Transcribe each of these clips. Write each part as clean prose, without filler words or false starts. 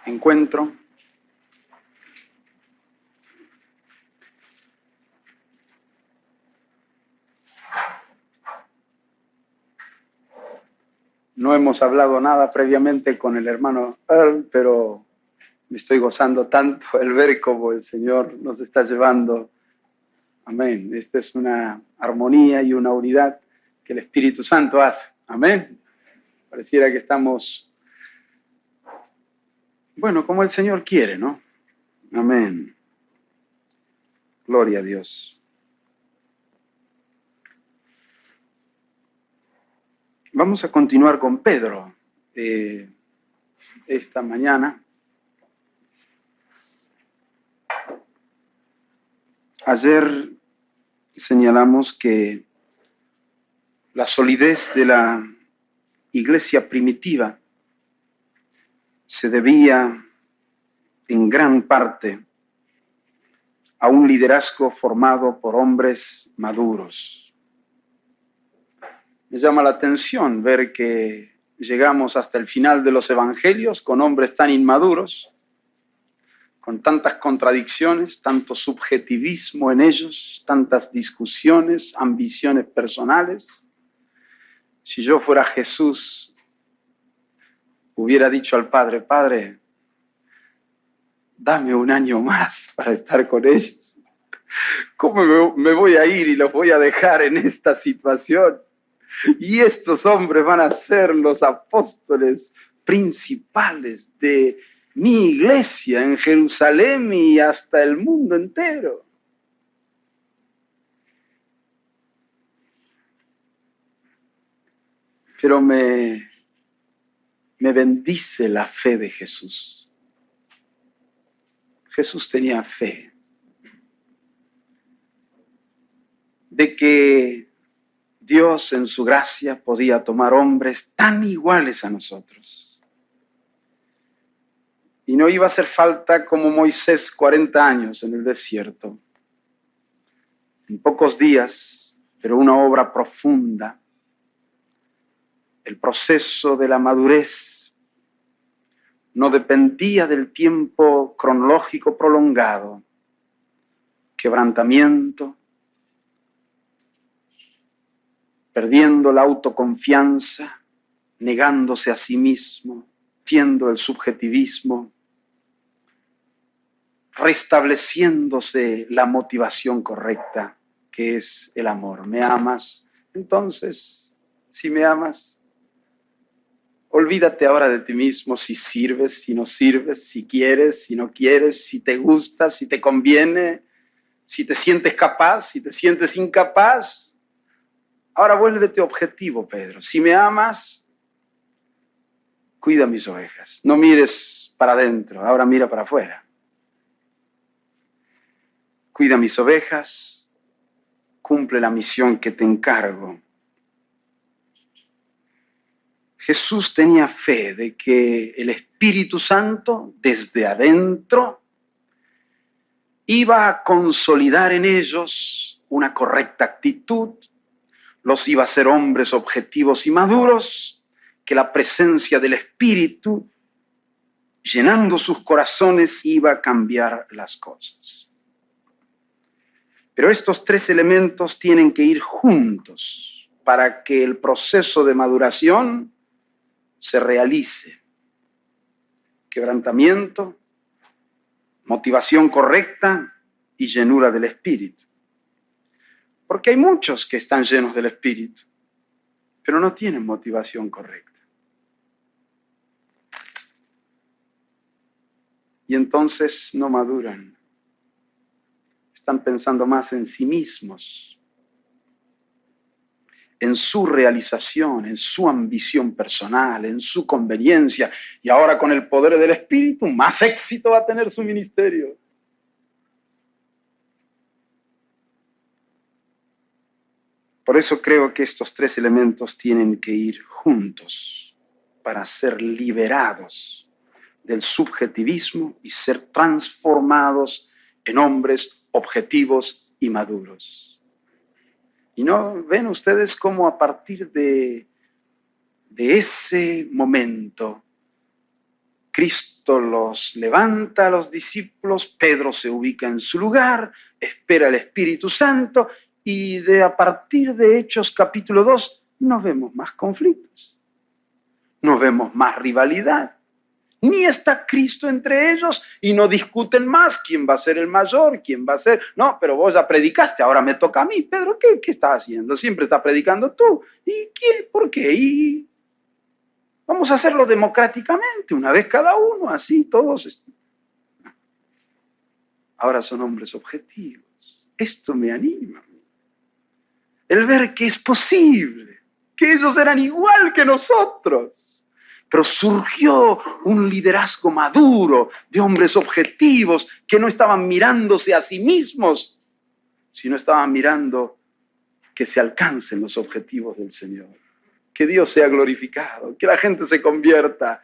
encuentro. No hemos hablado nada previamente con el hermano Earl, pero me estoy gozando tanto el ver cómo el Señor nos está llevando. Amén. Esta es una armonía y una unidad que el Espíritu Santo hace. Amén. Pareciera que estamos, bueno, como el Señor quiere, ¿no? Amén. Gloria a Dios. Vamos a continuar con Pedro esta mañana. Ayer señalamos que la solidez de la iglesia primitiva se debía en gran parte a un liderazgo formado por hombres maduros. Me llama la atención ver que llegamos hasta el final de los evangelios con hombres tan inmaduros, con tantas contradicciones, tanto subjetivismo en ellos, tantas discusiones, ambiciones personales. Si yo fuera Jesús, hubiera dicho al Padre, Padre, dame un año más para estar con ellos. ¿Cómo me voy a ir y los voy a dejar en esta situación? Y estos hombres van a ser los apóstoles principales de mi iglesia en Jerusalén y hasta el mundo entero. Pero me bendice la fe de Jesús. Jesús tenía fe de que Dios en su gracia podía tomar hombres tan iguales a nosotros. Y no iba a hacer falta como Moisés 40 años en el desierto. En pocos días, pero una obra profunda. El proceso de la madurez no dependía del tiempo cronológico prolongado. Quebrantamiento, perdiendo la autoconfianza, negándose a sí mismo, siendo el subjetivismo, restableciéndose la motivación correcta, que es el amor. ¿Me amas? Entonces, si me amas, olvídate ahora de ti mismo, si sirves, si no sirves, si quieres, si no quieres, si te gusta, si te conviene, si te sientes capaz, si te sientes incapaz. Ahora vuélvete objetivo, Pedro. Si me amas, cuida mis ovejas. No mires para adentro, ahora mira para afuera. Cuida mis ovejas, cumple la misión que te encargo. Jesús tenía fe de que el Espíritu Santo, desde adentro, iba a consolidar en ellos una correcta actitud, los iba a hacer hombres objetivos y maduros, que la presencia del Espíritu, llenando sus corazones, iba a cambiar las cosas. Pero estos tres elementos tienen que ir juntos para que el proceso de maduración se realice. Quebrantamiento, motivación correcta y llenura del Espíritu. Porque hay muchos que están llenos del Espíritu, pero no tienen motivación correcta. Y entonces no maduran. Están pensando más en sí mismos, en su realización, en su ambición personal, en su conveniencia. Y ahora con el poder del Espíritu, más éxito va a tener su ministerio. Por eso creo que estos tres elementos tienen que ir juntos para ser liberados del subjetivismo y ser transformados en hombres objetivos y maduros. ¿Y no ven ustedes cómo a partir de ese momento Cristo los levanta a los discípulos, Pedro se ubica en su lugar, espera el Espíritu Santo y a partir de Hechos capítulo 2 no vemos más conflictos, no vemos más rivalidad. Ni está Cristo entre ellos y no discuten más quién va a ser el mayor, quién va a ser... No, pero vos ya predicaste, ahora me toca a mí. Pedro, ¿qué estás haciendo? Siempre estás predicando tú. ¿Y quién? ¿Por qué? Y vamos a hacerlo democráticamente, una vez cada uno, así todos. Ahora son hombres objetivos. Esto me anima. El ver que es posible, que ellos eran igual que nosotros. Pero surgió un liderazgo maduro de hombres objetivos que no estaban mirándose a sí mismos, sino estaban mirando que se alcancen los objetivos del Señor. Que Dios sea glorificado, que la gente se convierta.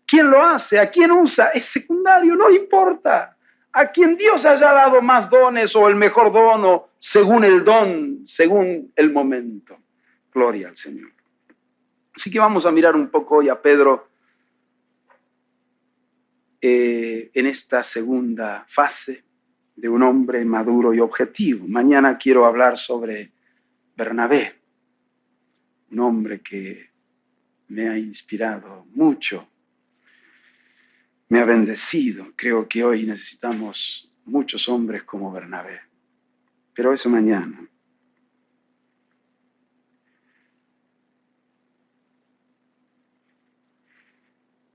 ¿Quién lo hace? ¿A quién usa? Es secundario, no importa. A quien Dios haya dado más dones o el mejor dono, según el don, según el momento. Gloria al Señor. Así que vamos a mirar un poco hoy a Pedro en esta segunda fase de un hombre maduro y objetivo. Mañana quiero hablar sobre Bernabé, un hombre que me ha inspirado mucho, me ha bendecido. Creo que hoy necesitamos muchos hombres como Bernabé, pero eso mañana.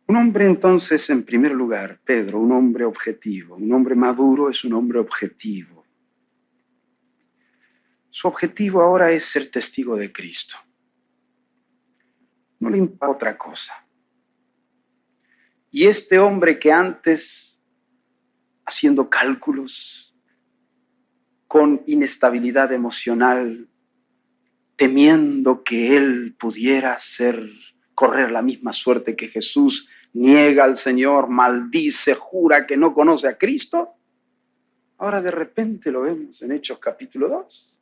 Un hombre entonces, en primer lugar, Pedro, un hombre objetivo, un hombre maduro es un hombre objetivo. Su objetivo ahora es ser testigo de Cristo. No le importa otra cosa. Y este hombre que antes, haciendo cálculos, con inestabilidad emocional, temiendo que él pudiera correr la misma suerte que Jesús, niega al Señor, maldice, jura que no conoce a Cristo. Ahora de repente lo vemos en Hechos capítulo 2.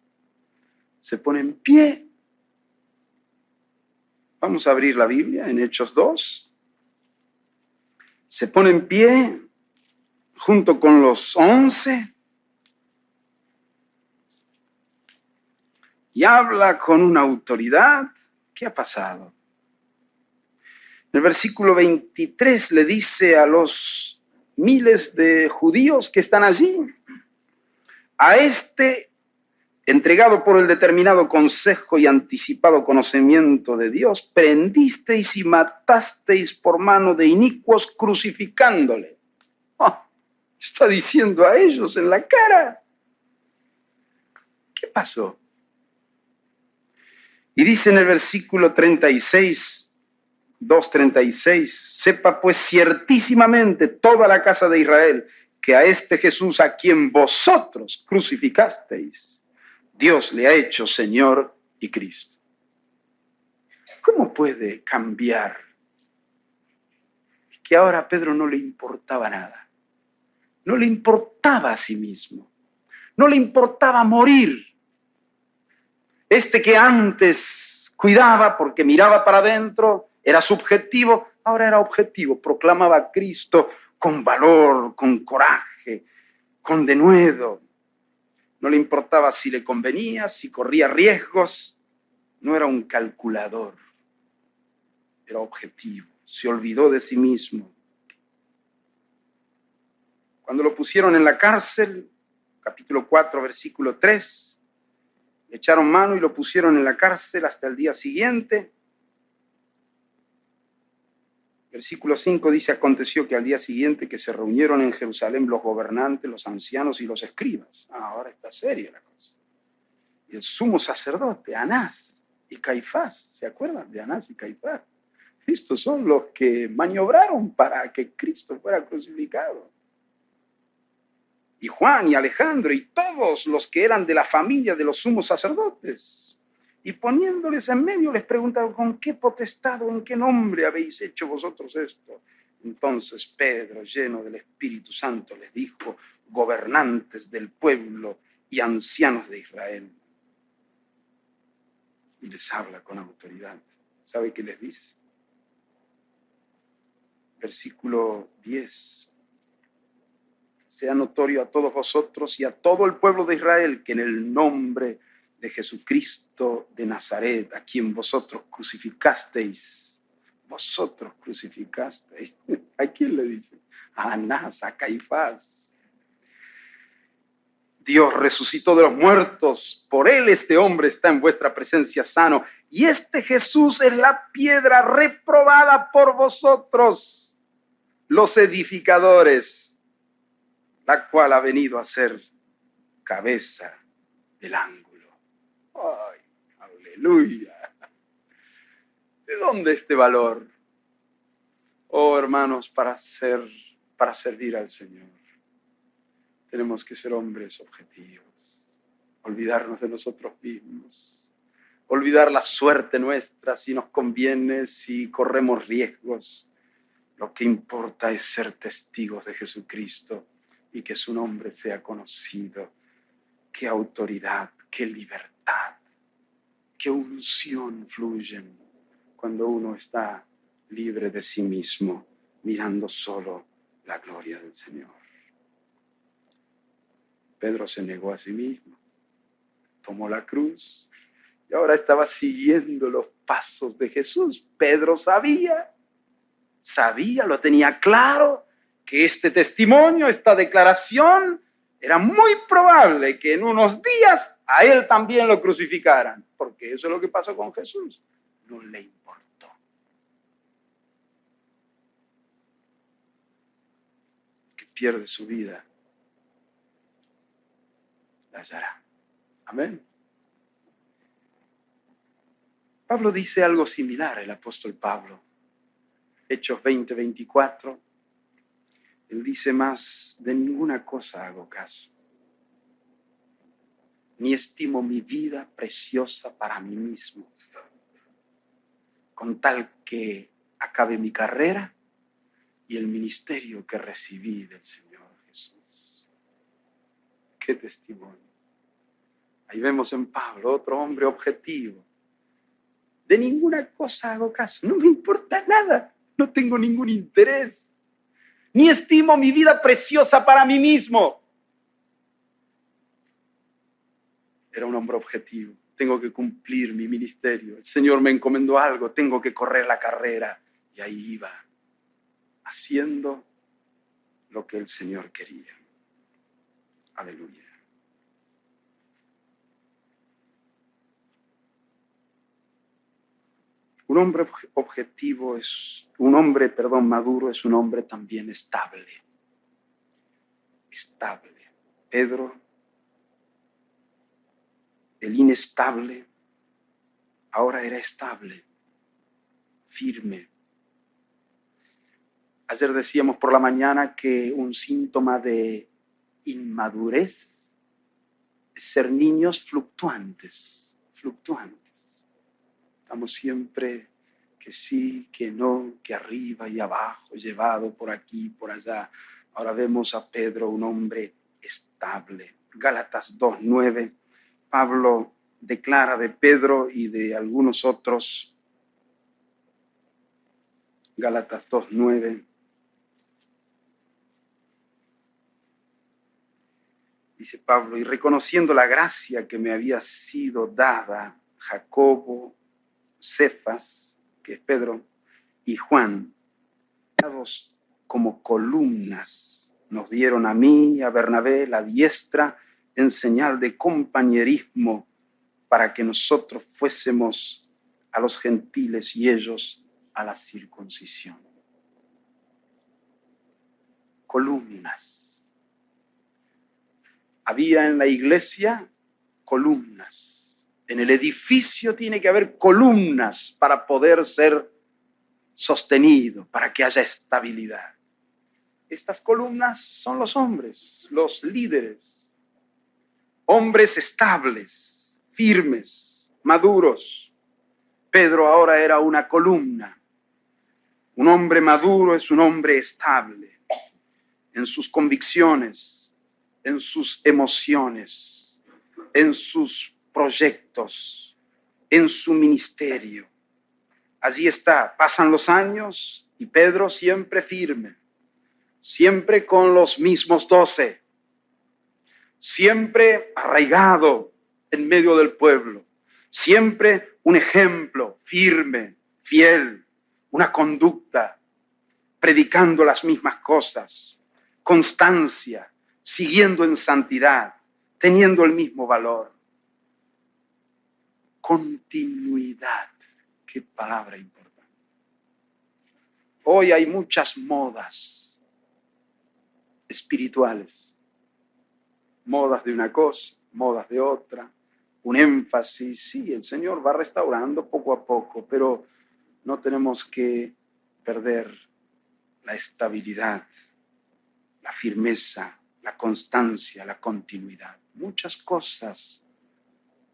Se pone en pie. Vamos a abrir la Biblia en Hechos 2. Se pone en pie junto con los 11 y habla con una autoridad. ¿Qué ha pasado? En el versículo 23 le dice a los miles de judíos que están allí, a este, entregado por el determinado consejo y anticipado conocimiento de Dios, prendisteis y matasteis por mano de inicuos crucificándole. Oh, está diciendo a ellos en la cara. ¿Qué pasó? Y dice en el versículo 36, 2:36, sepa pues ciertísimamente toda la casa de Israel que a este Jesús a quien vosotros crucificasteis, Dios le ha hecho Señor y Cristo. ¿Cómo puede cambiar? Que ahora a Pedro no le importaba nada. No le importaba a sí mismo. No le importaba morir. Este que antes cuidaba porque miraba para adentro, era subjetivo, ahora era objetivo, proclamaba a Cristo con valor, con coraje, con denuedo. No le importaba si le convenía, si corría riesgos, no era un calculador, era objetivo, se olvidó de sí mismo. Cuando lo pusieron en la cárcel, capítulo 4, versículo 3, le echaron mano y lo pusieron en la cárcel hasta el día siguiente. Versículo 5 dice, aconteció que al día siguiente que se reunieron en Jerusalén los gobernantes, los ancianos y los escribas. Ahora está seria la cosa. Y el sumo sacerdote, Anás y Caifás, ¿se acuerdan de Anás y Caifás? Estos son los que maniobraron para que Cristo fuera crucificado. Y Juan y Alejandro y todos los que eran de la familia de los sumos sacerdotes. Y poniéndoles en medio les preguntaron, ¿con qué potestad o en qué nombre habéis hecho vosotros esto? Entonces Pedro, lleno del Espíritu Santo, les dijo, gobernantes del pueblo y ancianos de Israel. Y les habla con autoridad. ¿Sabe qué les dice? Versículo 10. Sea notorio a todos vosotros y a todo el pueblo de Israel que en el nombre de Jesucristo de Nazaret, a quien vosotros crucificasteis, ¿a quién le dice? A Anás, a Caifás. Dios resucitó de los muertos, por él este hombre está en vuestra presencia sano, y este Jesús es la piedra reprobada por vosotros, los edificadores, la cual ha venido a ser cabeza del ángulo. ¡Ay, aleluya! ¿De dónde este valor? Oh, hermanos, para servir al Señor, tenemos que ser hombres objetivos, olvidarnos de nosotros mismos, olvidar la suerte nuestra, si nos conviene, si corremos riesgos. Lo que importa es ser testigos de Jesucristo y que su nombre sea conocido. Qué autoridad, qué libertad, qué unción fluyen cuando uno está libre de sí mismo, mirando solo la gloria del Señor. Pedro se negó a sí mismo, tomó la cruz y ahora estaba siguiendo los pasos de Jesús. Pedro sabía, lo tenía claro, que este testimonio, esta declaración, era muy probable que en unos días a él también lo crucificaran, porque eso es lo que pasó con Jesús. No le importó. Que pierde su vida, la hallará. Amén. Pablo dice algo similar, el apóstol Pablo. Hechos 20:24. Él dice más, de ninguna cosa hago caso, ni estimo mi vida preciosa para mí mismo, con tal que acabe mi carrera y el ministerio que recibí del Señor Jesús. ¡Qué testimonio! Ahí vemos en Pablo otro hombre objetivo. De ninguna cosa hago caso, no me importa nada, no tengo ningún interés, ni estimo mi vida preciosa para mí mismo. Era un hombre objetivo. Tengo que cumplir mi ministerio. El Señor me encomendó algo, tengo que correr la carrera. Y ahí iba, haciendo lo que el Señor quería. Aleluya. Un hombre objetivo maduro es un hombre también estable. Estable. Pedro, el inestable, ahora era estable, firme. Ayer decíamos por la mañana que un síntoma de inmadurez es ser niños fluctuantes. Estamos siempre que sí, que no, que arriba y abajo, llevado por aquí, por allá. Ahora vemos a Pedro, un hombre estable. Gálatas 2:9, Pablo declara de Pedro y de algunos otros. Gálatas 2:9. Dice Pablo, y reconociendo la gracia que me había sido dada, Jacobo, Cefas, que es Pedro, y Juan, dados como columnas, nos dieron a mí y a Bernabé la diestra en señal de compañerismo para que nosotros fuésemos a los gentiles y ellos a la circuncisión. Columnas. Había en la iglesia columnas. En el edificio tiene que haber columnas para poder ser sostenido, para que haya estabilidad. Estas columnas son los hombres, los líderes, hombres estables, firmes, maduros. Pedro ahora era una columna. Un hombre maduro es un hombre estable en sus convicciones, en sus emociones, en sus proyectos, en su ministerio. Allí está, pasan los años Y Pedro siempre firme, siempre con los mismos 12, siempre arraigado en medio del pueblo, siempre un ejemplo firme, fiel, una conducta, predicando las mismas cosas, constancia, siguiendo en santidad, teniendo el mismo valor. Continuidad, qué palabra importante. Hoy hay muchas modas espirituales, modas de una cosa, modas de otra, un énfasis. Sí, el Señor va restaurando poco a poco, pero no tenemos que perder la estabilidad, la firmeza, la constancia, la continuidad. Muchas cosas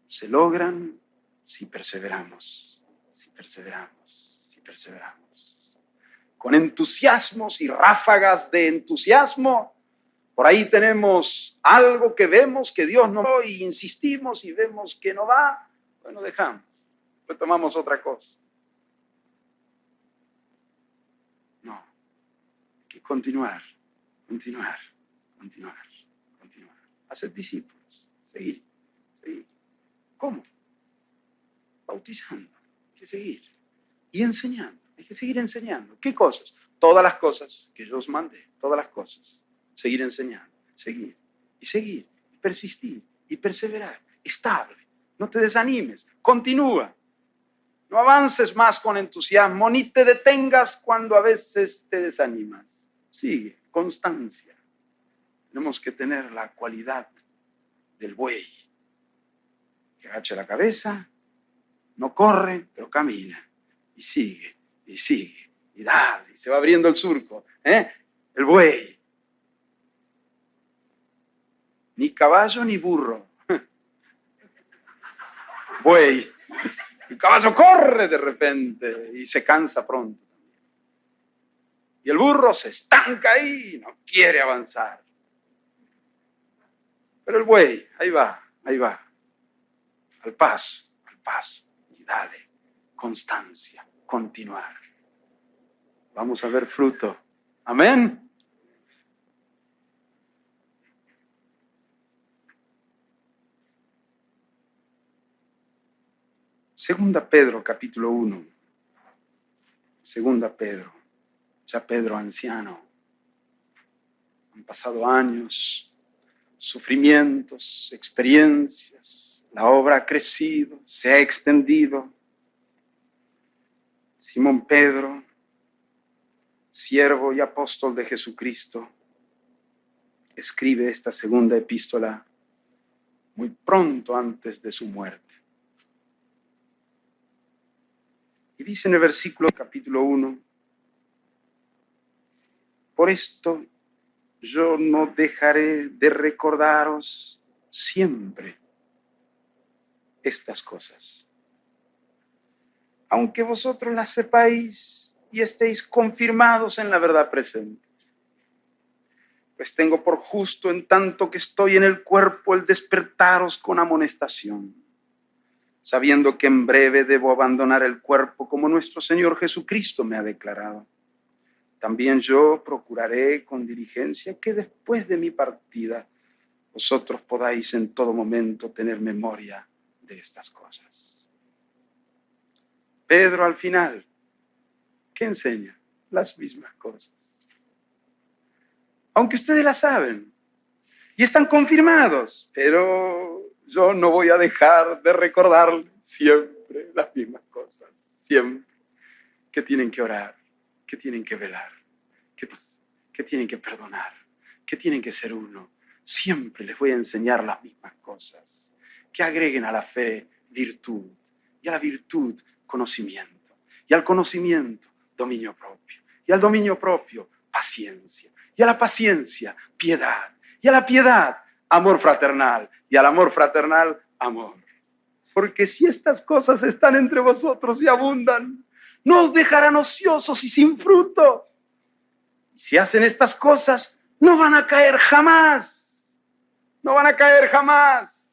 se logran si perseveramos, si perseveramos, si perseveramos. Con entusiasmos y ráfagas de entusiasmo, por ahí tenemos algo que vemos que Dios no va y insistimos y vemos que no va, bueno, dejamos, retomamos otra cosa. No, hay que continuar, continuar, continuar, continuar. Hacer discípulos, seguir, seguir. ¿Cómo? Bautizando, hay que seguir. Y enseñando, hay que seguir enseñando. ¿Qué cosas? Todas las cosas que yo os mandé, todas las cosas. Seguir enseñando, seguir, y persistir, y perseverar, estable. No te desanimes, continúa. No avances más con entusiasmo, ni te detengas cuando a veces te desanimas. Sigue, constancia. Tenemos que tener la cualidad del buey, que agacha la cabeza, no corre, pero camina, y sigue, y dale, y se va abriendo el surco. El buey. Ni caballo ni burro. Buey. El caballo corre de repente y se cansa pronto. Y el burro se estanca ahí y no quiere avanzar. Pero el buey, ahí va, al paso, y dale, constancia, continuar. Vamos a ver fruto. Amén. Segunda Pedro, capítulo 1. Segunda Pedro, ya Pedro anciano. Han pasado años, sufrimientos, experiencias. La obra ha crecido, se ha extendido. Simón Pedro, siervo y apóstol de Jesucristo, escribe esta segunda epístola muy pronto antes de su muerte. Y dice en el versículo capítulo 1, por esto yo no dejaré de recordaros siempre estas cosas, aunque vosotros las sepáis y estéis confirmados en la verdad presente. Pues tengo por justo, en tanto que estoy en el cuerpo, el despertaros con amonestación, sabiendo que en breve debo abandonar el cuerpo como nuestro Señor Jesucristo me ha declarado. También yo procuraré con diligencia que después de mi partida vosotros podáis en todo momento tener memoria de estas cosas. Pedro al final, ¿qué enseña? Las mismas cosas. Aunque ustedes las saben y están confirmados, pero yo no voy a dejar de recordarles siempre las mismas cosas, siempre, que tienen que orar, que tienen que velar, que tienen que perdonar, que tienen que ser uno. Siempre les voy a enseñar las mismas cosas, que agreguen a la fe virtud, y a la virtud conocimiento, y al conocimiento dominio propio, y al dominio propio paciencia, y a la paciencia piedad, y a la piedad amor fraternal, y al amor fraternal amor. Porque si estas cosas están entre vosotros y abundan, no os dejarán ociosos y sin fruto. Y si hacen estas cosas, no van a caer jamás. No van a caer jamás.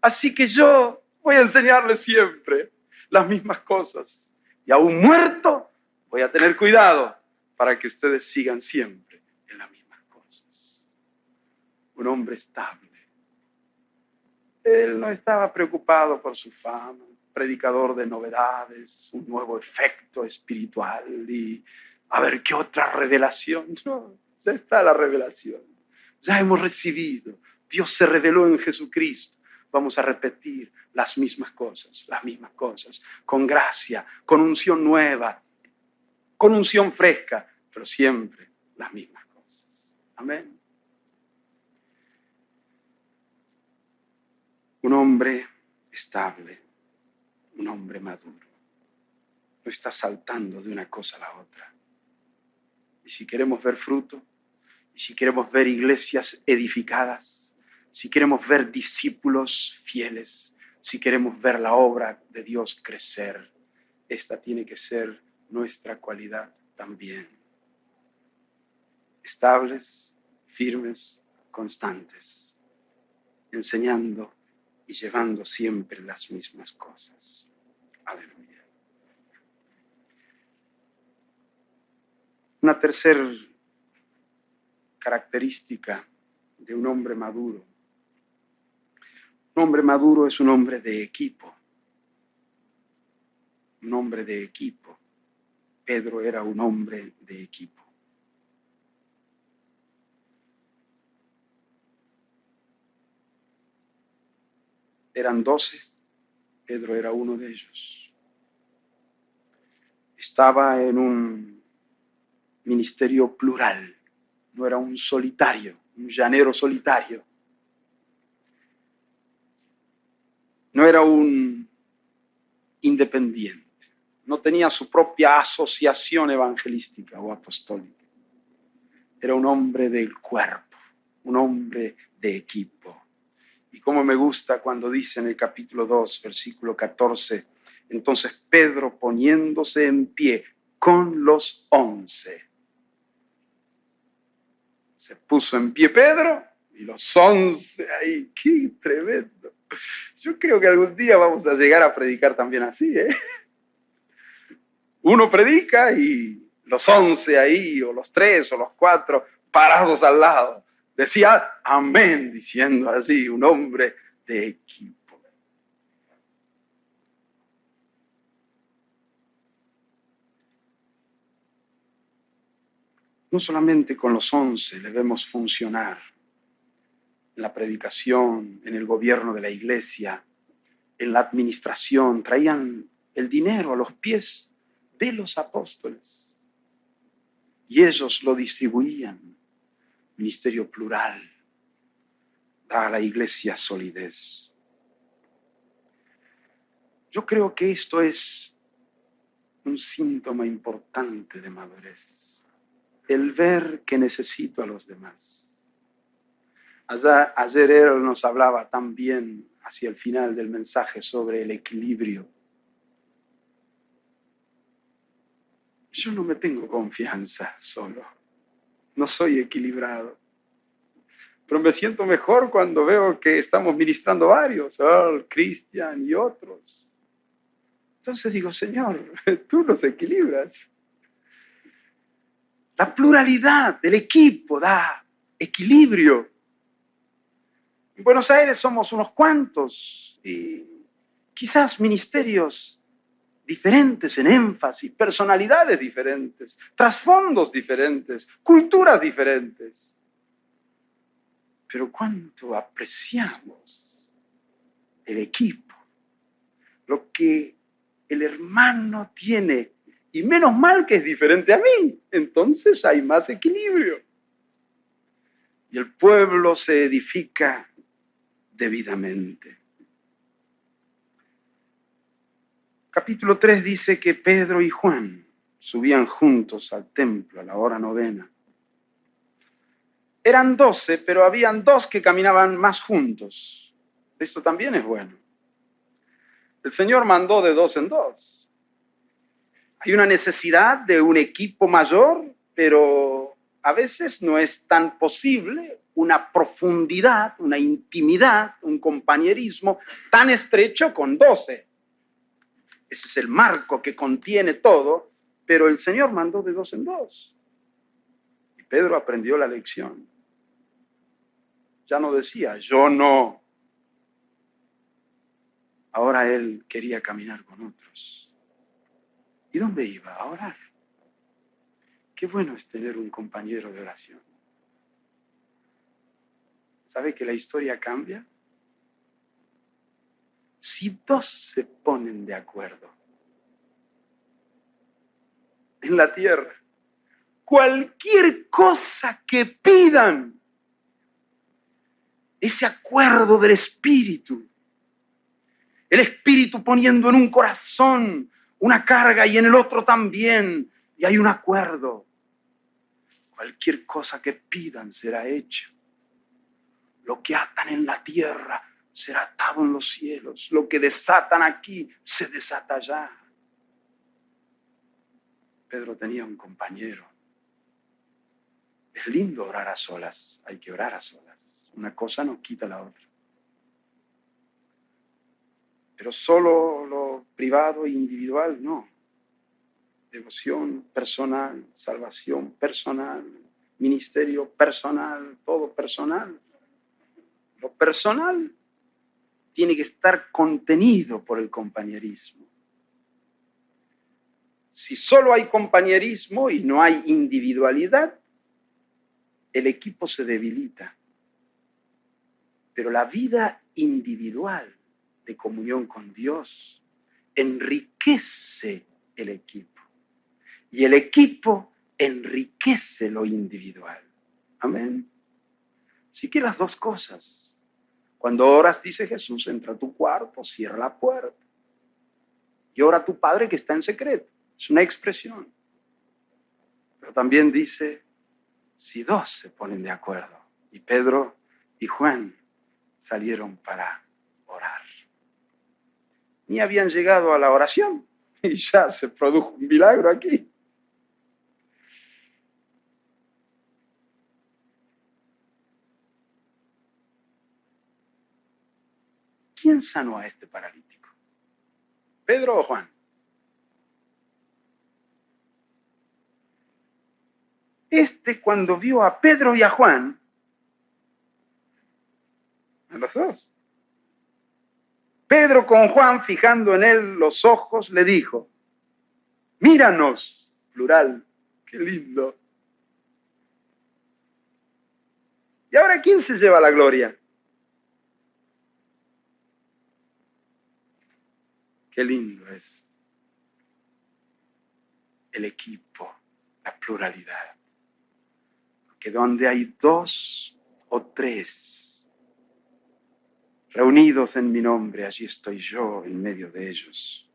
Así que yo voy a enseñarles siempre las mismas cosas. Y aún muerto, Voy a tener cuidado para que ustedes sigan siempre en las mismas cosas. Un hombre estable. Él no estaba preocupado por su fama, predicador de novedades, un nuevo efecto espiritual y a ver qué otra revelación. No, ya está la revelación. Ya hemos recibido. Dios se reveló en Jesucristo. Vamos a repetir las mismas cosas, con gracia, con unción nueva, con unción fresca, pero siempre las mismas cosas. Amén. Un hombre estable, un hombre maduro, no está saltando de una cosa a la otra. Y si queremos ver fruto, y si queremos ver iglesias edificadas, si queremos ver discípulos fieles, si queremos ver la obra de Dios crecer, esta tiene que ser nuestra cualidad también. Estables, firmes, constantes, enseñando y llevando siempre las mismas cosas. Aleluya. Una tercera característica de un hombre maduro. Un hombre maduro es un hombre de equipo. Un hombre de equipo. Pedro era un hombre de equipo. Eran 12, Pedro era uno de ellos. Estaba en un ministerio plural, no era un solitario, un llanero solitario. No era un independiente, no tenía su propia asociación evangelística o apostólica. Era un hombre del cuerpo, un hombre de equipo. Y como me gusta cuando dice en el capítulo 2, versículo 14, entonces Pedro poniéndose en pie con los 11. Se puso en pie Pedro y los 11 ahí. ¡Qué tremendo! Yo creo que algún día vamos a llegar a predicar también así, ¿eh? Uno predica y los 11 ahí, o los 3, o los 4, parados al lado. Decía amén, diciendo así, un hombre de equipo. No solamente con los 11 le vemos funcionar en la predicación, en el gobierno de la iglesia, en la administración, traían el dinero a los pies de los apóstoles y ellos lo distribuían. Ministerio plural, da a la iglesia solidez. Yo creo que esto es un síntoma importante de madurez, el ver que necesito a los demás. Ayer él nos hablaba también hacia el final del mensaje sobre el equilibrio. Yo no me tengo confianza solo, no soy equilibrado. Pero me siento mejor cuando veo que estamos ministrando varios, Cristian y otros. Entonces digo, Señor, tú los equilibras. La pluralidad del equipo da equilibrio. En Buenos Aires somos unos cuantos y quizás ministerios diferentes en énfasis, personalidades diferentes, trasfondos diferentes, culturas diferentes. Pero cuánto apreciamos el equipo, lo que el hermano tiene, y menos mal que es diferente a mí, entonces hay más equilibrio. Y el pueblo se edifica debidamente. Capítulo 3 dice que Pedro y Juan subían juntos al templo a la hora 9. Eran 12, pero habían 2 que caminaban más juntos. Esto también es bueno. El Señor mandó de 2 en 2. Hay una necesidad de un equipo mayor, pero a veces no es tan posible una profundidad, una intimidad, un compañerismo tan estrecho con 12. Ese es el marco que contiene todo, pero el Señor mandó de dos en dos. Y Pedro aprendió la lección. Ya no decía, yo no. Ahora él quería caminar con otros. ¿Y dónde iba? A orar. Qué bueno es tener un compañero de oración. ¿Sabe que la historia cambia? Si dos se ponen de acuerdo en la tierra, cualquier cosa que pidan, ese acuerdo del Espíritu, el Espíritu poniendo en un corazón una carga y en el otro también, y hay un acuerdo. Cualquier cosa que pidan será hecho. Lo que atan en la tierra será atado en los cielos. Lo que desatan aquí se desata allá. Pedro tenía un compañero. Es lindo orar a solas, hay que orar a solas. Una cosa no quita la otra. Pero solo lo privado e individual, no. Devoción personal, salvación personal, ministerio personal, todo personal. Lo personal tiene que estar contenido por el compañerismo. Si solo hay compañerismo y no hay individualidad, el equipo se debilita. Pero la vida individual de comunión con Dios enriquece el equipo. Y el equipo enriquece lo individual. Amén. Así que las dos cosas. Cuando oras, dice Jesús, entra a tu cuarto, cierra la puerta. Y ora a tu Padre que está en secreto. Es una expresión. Pero también dice, si dos se ponen de acuerdo. Y Pedro y Juan salieron para orar. Ni habían llegado a la oración y ya se produjo un milagro aquí. ¿Quién sanó a este paralítico? ¿Pedro o Juan? Cuando vio a Pedro y a Juan, a los dos, Pedro con Juan fijando en él los ojos le dijo, míranos, plural, qué lindo. ¿Y ahora quién se lleva la gloria? Qué lindo es el equipo, la pluralidad. Que donde hay dos o tres reunidos en mi nombre, allí estoy yo en medio de ellos.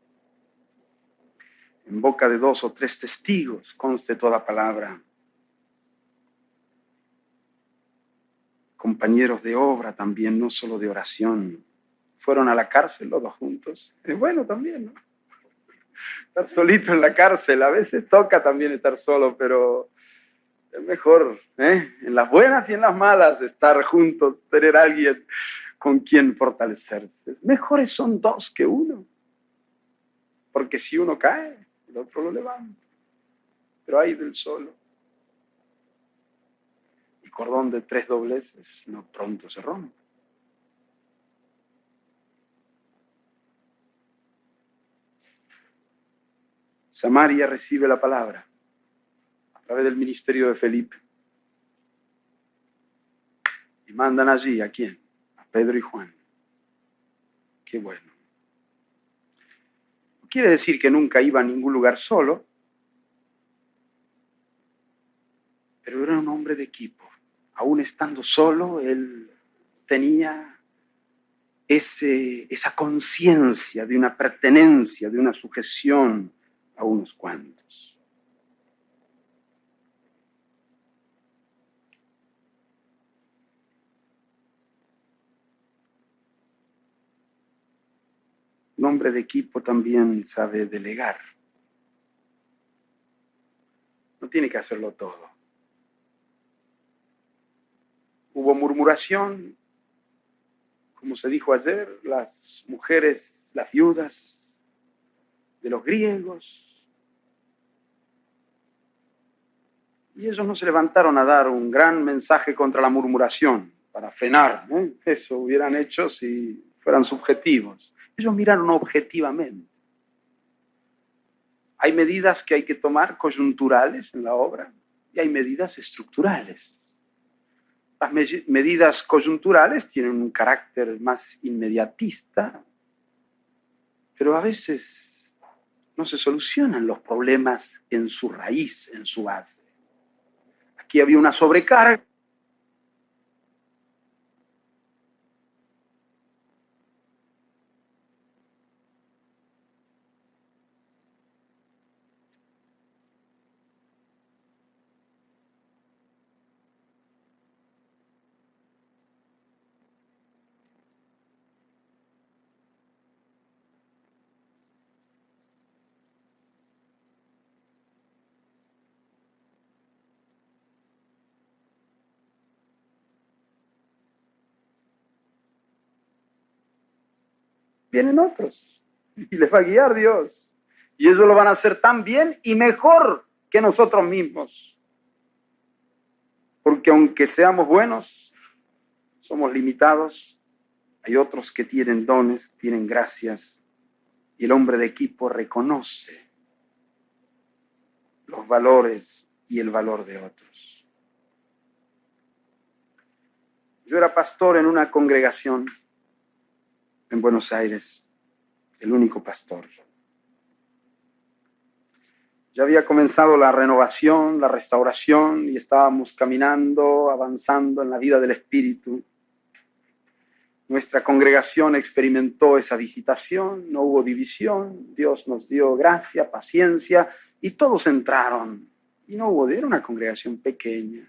En boca de dos o tres testigos conste toda palabra. Compañeros de obra también, no solo de oración. Fueron a la cárcel los dos juntos. Es bueno también, ¿no? Estar solito en la cárcel, a veces toca también estar solo, pero es mejor, en las buenas y en las malas, estar juntos, tener a alguien con quien fortalecerse. Mejores son dos que uno, porque si uno cae, el otro lo levanta. Pero hay del solo. Y cordón de tres dobleces no pronto se rompe. Samaria recibe la palabra a través del ministerio de Felipe. Y mandan allí, ¿a quién? A Pedro y Juan. Qué bueno. No quiere decir que nunca iba a ningún lugar solo, pero era un hombre de equipo. Aún estando solo, él tenía esa conciencia de una pertenencia, de una sujeción a unos cuantos. Un hombre de equipo también sabe delegar. No tiene que hacerlo todo. Hubo murmuración, como se dijo ayer, las mujeres, las viudas de los griegos, Y ellos no se levantaron a dar un gran mensaje contra la murmuración, para frenar, ¿eh? Eso hubieran hecho si fueran subjetivos. Ellos miraron objetivamente. Hay medidas que hay que tomar coyunturales en la obra y hay medidas estructurales. Las medidas coyunturales tienen un carácter más inmediatista, pero a veces no se solucionan los problemas en su raíz, en su base. Aquí había una sobrecarga. Vienen otros y les va a guiar Dios. Y ellos lo van a hacer tan bien y mejor que nosotros mismos. Porque aunque seamos buenos, somos limitados. Hay otros que tienen dones, tienen gracias. Y el hombre de equipo reconoce los valores y el valor de otros. Yo era pastor en una congregación en Buenos Aires, el único pastor. Ya había comenzado la renovación, la restauración, y estábamos caminando, avanzando en la vida del Espíritu. Nuestra congregación experimentó esa visitación, no hubo división, Dios nos dio gracia, paciencia, y todos entraron. Y no hubo, era una congregación pequeña,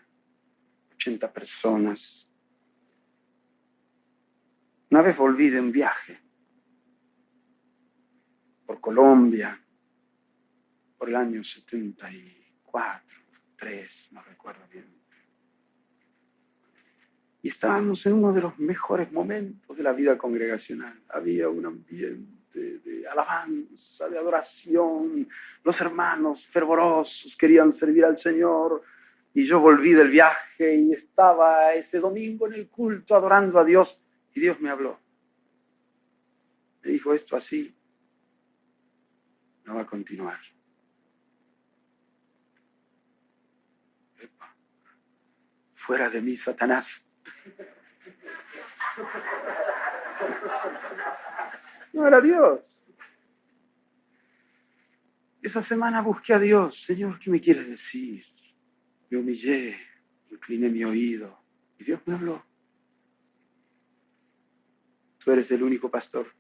80 personas. Una vez volví de un viaje por Colombia, por el año 74, 3, no recuerdo bien. Y estábamos en uno de los mejores momentos de la vida congregacional. Había un ambiente de alabanza, de adoración. Los hermanos fervorosos querían servir al Señor. Y yo volví del viaje y estaba ese domingo en el culto adorando a Dios. Y Dios me habló. Me dijo, esto así no va a continuar. Epa, fuera de mí, Satanás. No era Dios. Esa semana busqué a Dios. Señor, ¿qué me quieres decir? Me humillé, incliné mi oído y Dios me habló. Tú eres el único pastor.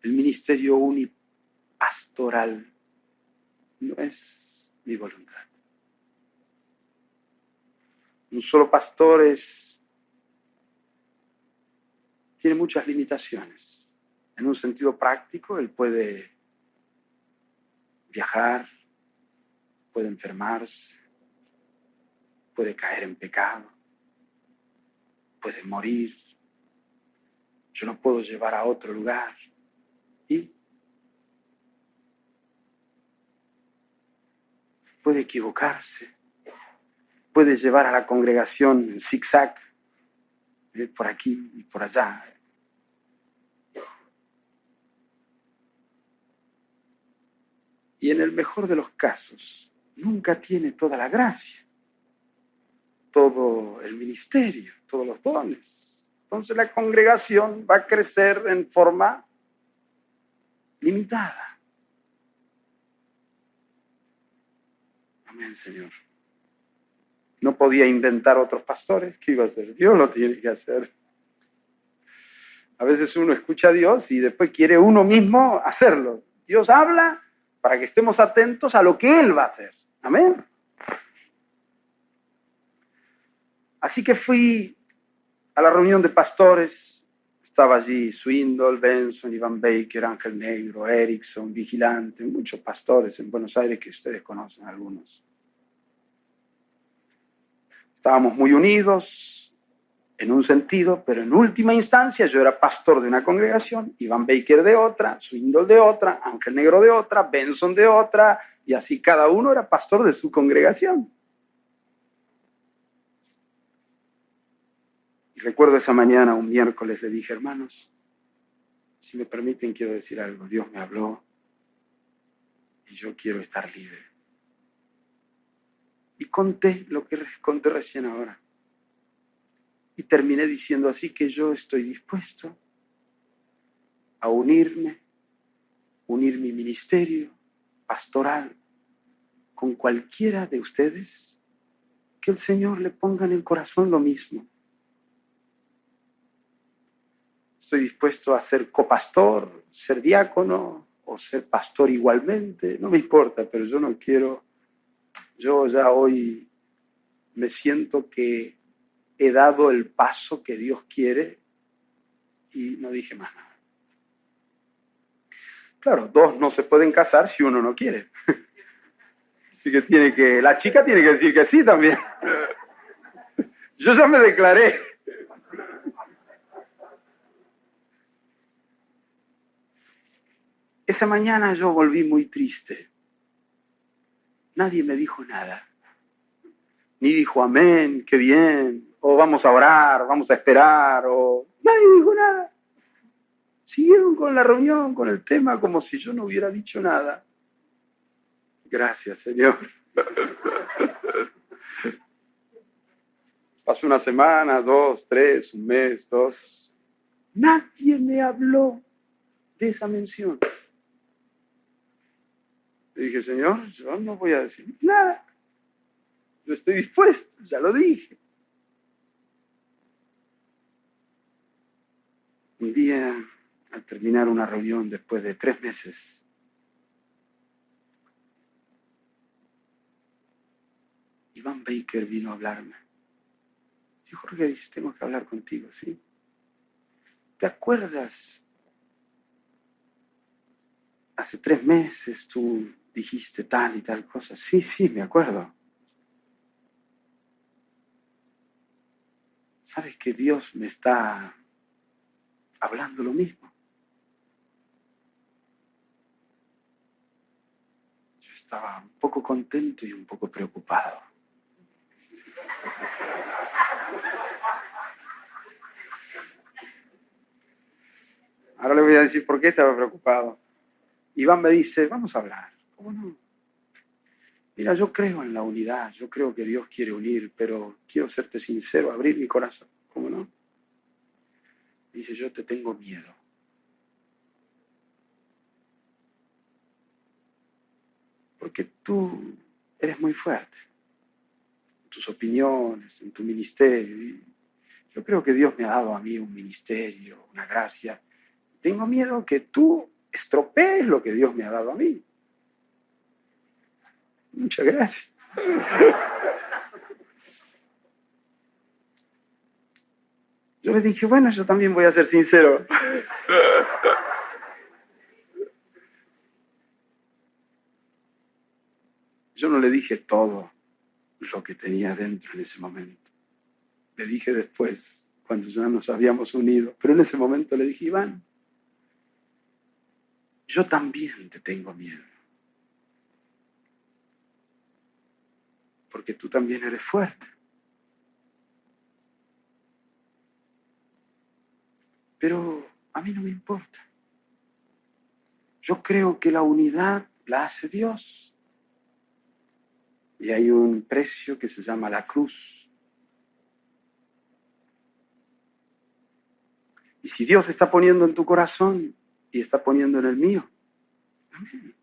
El ministerio unipastoral no es mi voluntad. Un solo pastor tiene muchas limitaciones. En un sentido práctico, él puede viajar, puede enfermarse, puede caer en pecado, puede morir. Yo no puedo llevar a otro lugar. Y puede equivocarse, puede llevar a la congregación en zigzag, por aquí y por allá. Y en el mejor de los casos, nunca tiene toda la gracia, todo el ministerio, todos los dones. Entonces la congregación va a crecer en forma limitada. Amén, Señor. No podía inventar otros pastores. ¿Qué iba a hacer? Dios lo tiene que hacer. A veces uno escucha a Dios y después quiere uno mismo hacerlo. Dios habla para que estemos atentos a lo que Él va a hacer. Amén. Así que fui a la reunión de pastores. Estaba allí Swindoll, Benson, Ivan Baker, Ángel Negro, Erickson, Vigilante, muchos pastores en Buenos Aires que ustedes conocen algunos. Estábamos muy unidos en un sentido, pero en última instancia yo era pastor de una congregación, Ivan Baker de otra, Swindoll de otra, Ángel Negro de otra, Benson de otra, Y así cada uno era pastor de su congregación. Y recuerdo esa mañana, un miércoles, le dije, hermanos, si me permiten, quiero decir algo. Dios me habló y yo quiero estar libre. Y conté lo que conté recién ahora. Y terminé diciendo así que yo estoy dispuesto a unir mi ministerio pastoral con cualquiera de ustedes que el Señor le ponga en el corazón lo mismo. Estoy dispuesto a ser copastor, ser diácono o ser pastor igualmente, no me importa, pero yo no quiero, yo ya hoy me siento que he dado el paso que Dios quiere y no dije más nada. Claro, dos no se pueden casar si uno no quiere. Así que la chica tiene que decir que sí también. Yo ya me declaré. Esa mañana yo volví muy triste. Nadie me dijo nada. Ni dijo amén, qué bien, o vamos a orar, vamos a esperar, o nadie dijo nada. Siguieron con la reunión, con el tema, como si yo no hubiera dicho nada. Gracias, Señor. Pasó una semana, 2, 3, un mes, 2. Nadie me habló de esa mención. Le dije, Señor, yo no voy a decir nada. Yo estoy dispuesto, ya lo dije. Un día, al terminar una reunión después de 3 meses, Iván Baker vino a hablarme. Dijo, Jorge, dice, tengo que hablar contigo, ¿sí? ¿Te acuerdas? Hace 3 meses tú dijiste tal y tal cosa. Sí, sí, me acuerdo. ¿Sabes que Dios me está hablando lo mismo? Yo estaba un poco contento y un poco preocupado. Ahora le voy a decir por qué estaba preocupado. Iván me dice, vamos a hablar. ¿Cómo no? Mira, yo creo en la unidad, yo creo que Dios quiere unir, pero quiero serte sincero, abrir mi corazón. ¿Cómo no? Dice, yo te tengo miedo. Porque tú eres muy fuerte. En tus opiniones, en tu ministerio. Yo creo que Dios me ha dado a mí un ministerio, una gracia. Tengo miedo que tú estropees lo que Dios me ha dado a mí. Muchas gracias. Yo le dije, bueno, yo también voy a ser sincero. Yo no le dije todo lo que tenía dentro en ese momento. Le dije después, cuando ya nos habíamos unido. Pero en ese momento le dije, Iván, yo también te tengo miedo. Porque tú también eres fuerte. Pero a mí no me importa. Yo creo que la unidad la hace Dios. Y hay un precio que se llama la cruz. Y si Dios está poniendo en tu corazón y está poniendo en el mío, amén.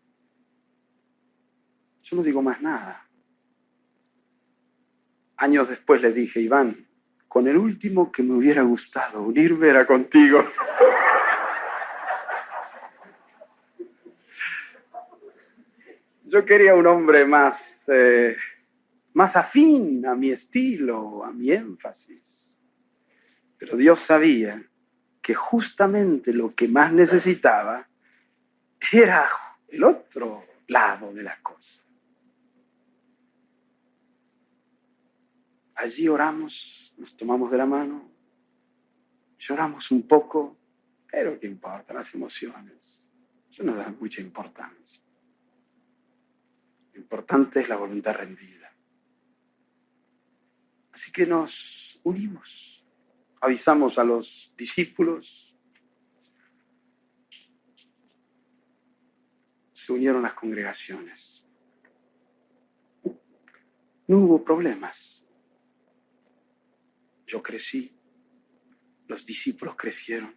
Yo no digo más nada. Años después le dije, Iván, con el último que me hubiera gustado unirme era contigo. Yo quería un hombre más afín a mi estilo, a mi énfasis. Pero Dios sabía que justamente lo que más necesitaba era el otro lado de las cosas. Allí oramos, nos tomamos de la mano, lloramos un poco, pero ¿qué importa? Las emociones, eso no da mucha importancia. Lo importante es la voluntad rendida. Así que nos unimos. Avisamos a los discípulos. Se unieron las congregaciones. No hubo problemas. Yo crecí. Los discípulos crecieron.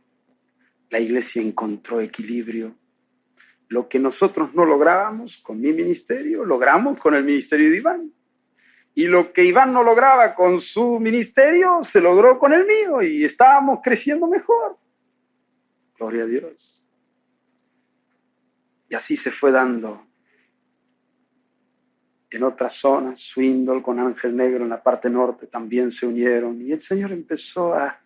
La iglesia encontró equilibrio. Lo que nosotros no lográbamos con mi ministerio, logramos con el ministerio de Iván. Y lo que Iván no lograba con su ministerio, se logró con el mío y estábamos creciendo mejor. Gloria a Dios. Y así se fue dando en otras zonas. Swindle con Ángel Negro en la parte norte también se unieron. Y el Señor empezó a...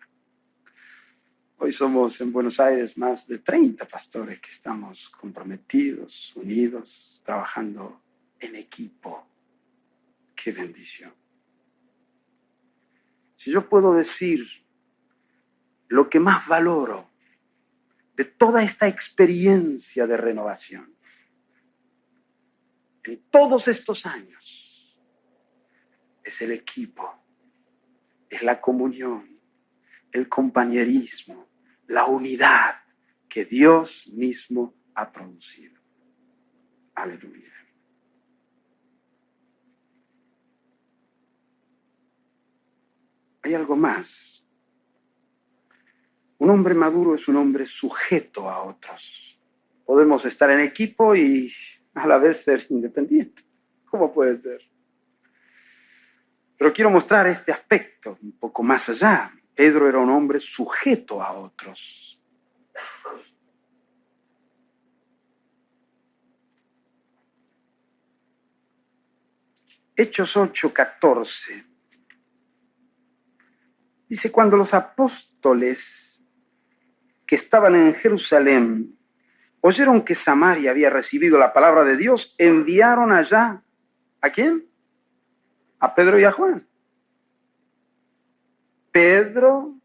Hoy somos en Buenos Aires más de 30 pastores que estamos comprometidos, unidos, trabajando en equipo. ¡Qué bendición! Si yo puedo decir lo que más valoro de toda esta experiencia de renovación, en todos estos años, es el equipo, es la comunión, el compañerismo, la unidad que Dios mismo ha producido. Aleluya. Hay algo más. Un hombre maduro es un hombre sujeto a otros. Podemos estar en equipo y a la vez ser independientes. ¿Cómo puede ser? Pero quiero mostrar este aspecto un poco más allá. Pedro era un hombre sujeto a otros. Hechos 8:14. Dice, cuando los apóstoles que estaban en Jerusalén oyeron que Samaria había recibido la palabra de Dios, enviaron allá, ¿a quién? A Pedro y a Juan. Pedro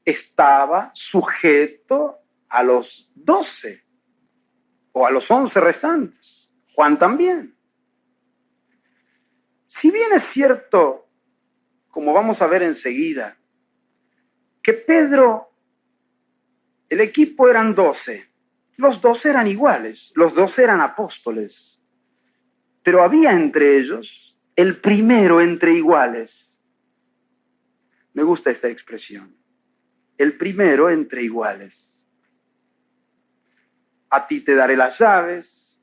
estaba sujeto a los 12 o a los 11 restantes. Juan también. Si bien es cierto, como vamos a ver enseguida, que Pedro, el equipo eran 12, los 12 eran iguales, los 12 eran apóstoles, pero había entre ellos el primero entre iguales. Me gusta esta expresión. El primero entre iguales. A ti te daré las llaves.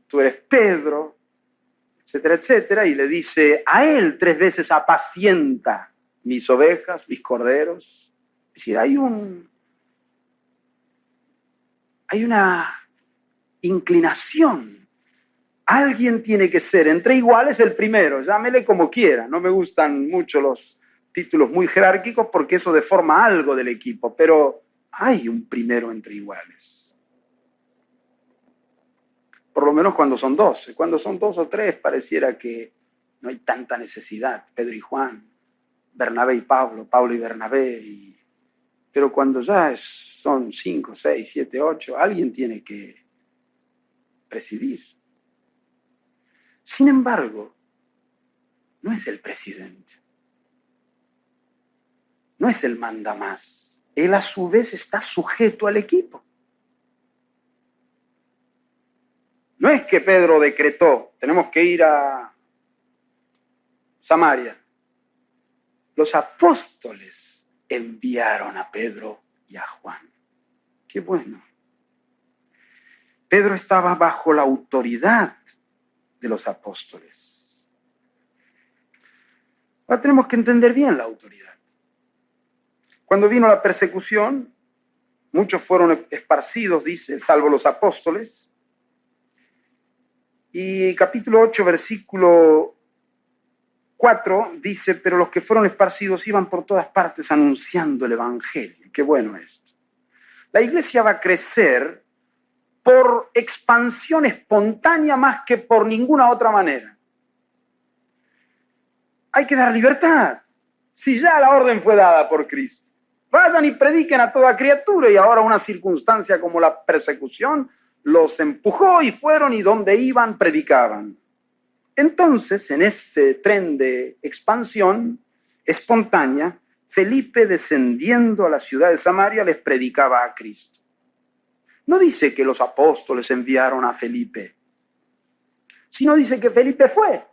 Tú eres Pedro, etcétera, etcétera. Y le dice, a él 3 veces apacienta mis ovejas, mis corderos. Es decir, hay una inclinación. Alguien tiene que ser entre iguales el primero, llámele como quiera. No me gustan mucho los títulos muy jerárquicos porque eso deforma algo del equipo, pero hay un primero entre iguales. Por lo menos cuando son 12. Cuando son 2 o 3 pareciera que no hay tanta necesidad. Pedro y Juan, Bernabé y Pablo, Pablo y Bernabé. Pero cuando ya son 5, 6, 7, 8, alguien tiene que presidir. Sin embargo, no es el presidente, no es el mandamás. Él a su vez está sujeto al equipo. No es que Pedro decretó, tenemos que ir a Samaria. Los apóstoles enviaron a Pedro y a Juan. Qué bueno. Pedro estaba bajo la autoridad de los apóstoles. Ahora tenemos que entender bien la autoridad. Cuando vino la persecución, muchos fueron esparcidos, dice, salvo los apóstoles. Y capítulo 8, versículo 4, dice, pero los que fueron esparcidos iban por todas partes anunciando el evangelio. Qué bueno esto. La iglesia va a crecer por expansión espontánea más que por ninguna otra manera. Hay que dar libertad. Si ya la orden fue dada por Cristo. Vayan y prediquen a toda criatura y ahora una circunstancia como la persecución los empujó y fueron y donde iban predicaban. Entonces, en ese tren de expansión espontánea, Felipe, descendiendo a la ciudad de Samaria, les predicaba a Cristo. No dice que los apóstoles enviaron a Felipe, sino dice que Felipe fue.